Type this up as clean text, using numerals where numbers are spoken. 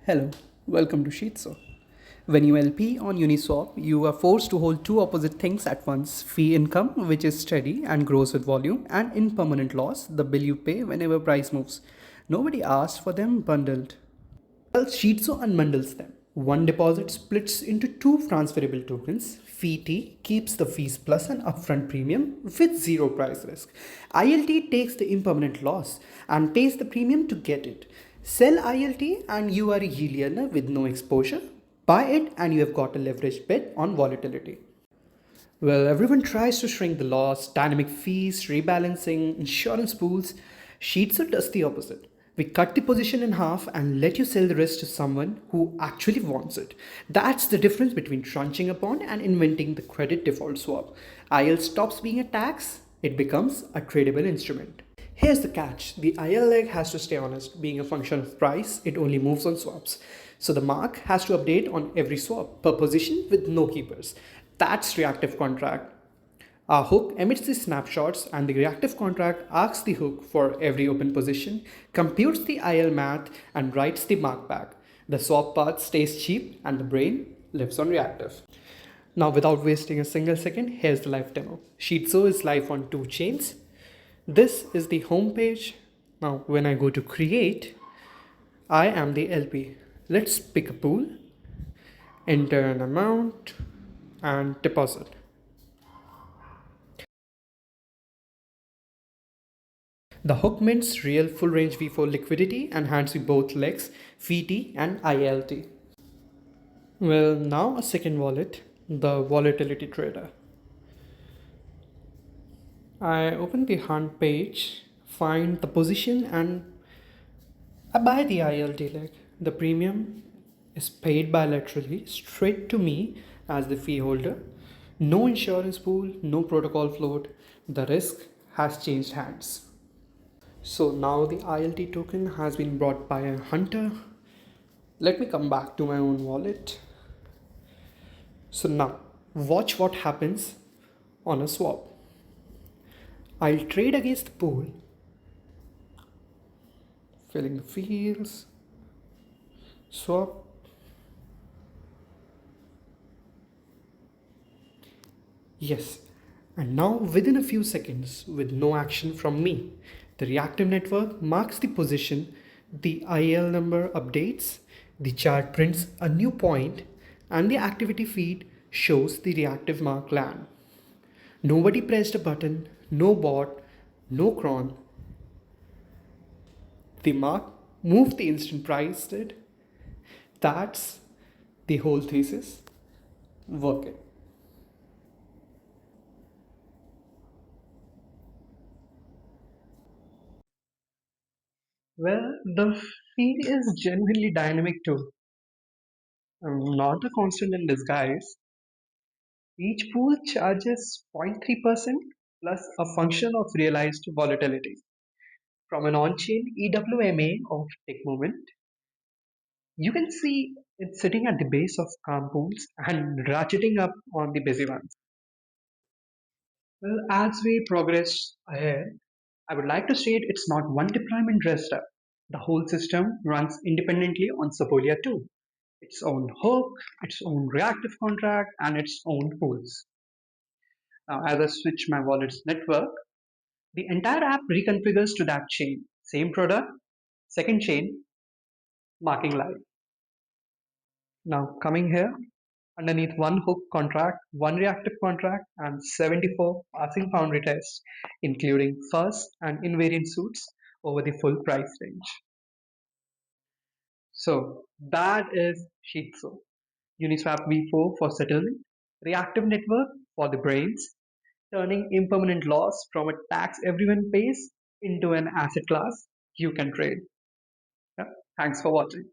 Hello, welcome to schizō. When you LP on Uniswap, you are forced to hold two opposite things at once: fee income, which is steady and grows with volume, and impermanent loss, the bill you pay whenever price moves. Nobody asked for them bundled. Well, schizō unbundles them. One deposit splits into two transferable tokens. Fee T keeps the fees plus an upfront premium with zero price risk. ILT takes the impermanent loss and pays the premium to get it. Sell ILT and you are a yield earner with no exposure. Buy it and you have got a leveraged bet on volatility. Well, everyone tries to shrink the loss, dynamic fees, rebalancing, insurance pools. Schizō does the opposite. We cut the position in half and let you sell the rest to someone who actually wants it. That's the difference between trunching a bond and inventing the credit default swap. IL stops being a tax, it becomes a tradable instrument. Here's the catch: the IL leg has to stay honest. Being a function of price, it only moves on swaps. So the mark has to update on every swap per position with no keepers. That's reactive contract. Our hook emits the snapshots and the reactive contract asks the hook for every open position, computes the IL math and writes the mark back. The swap path stays cheap and the brain lives on reactive. Now, without wasting a single second, here's the live demo. schizō is live on two chains. This is the home page. Now, when I go to create, I am the LP. Let's pick a pool, enter an amount, and deposit. The hook mints real full range V4 liquidity and hands me both legs, VT and ILT. Well, now a second wallet, the volatility trader. I open the hunt page, find the position, and I buy the ILT leg. The premium is paid bilaterally straight to me as the fee holder. No insurance pool, no protocol float. The risk has changed hands. So now the ILT token has been brought by a hunter. Let me come back to my own wallet. So now watch what happens on a swap. I'll trade against the pool, filling the fields, swap. Yes, and now within a few seconds, with no action from me, the reactive network marks the position, the IL number updates, the chart prints a new point, and the activity feed shows the reactive mark land. Nobody pressed a button, no bot, no cron. The mark moved the instant price did. That's the whole thesis working. Well, the feed is genuinely dynamic too. Not a constant in disguise. Each pool charges 0.3% plus a function of realized volatility. From an on-chain EWMA of tick movement, you can see it sitting at the base of calm pools and ratcheting up on the busy ones. Well, as we progress ahead, I would like to state it's not one deployment dressed up. The whole system runs independently on Sepolia too. Its own hook, its own reactive contract, and its own pools. Now, as I switch my wallet's network, the entire app reconfigures to that chain. Same product, second chain, marking live. Now, coming here, underneath one hook contract, one reactive contract, and 74 passing boundary tests, including first and invariant suits over the full price range. So, that is schizō. Uniswap V4 for settlement, reactive network for the brains, turning impermanent loss from a tax everyone pays into an asset class you can trade. Yeah. Thanks for watching.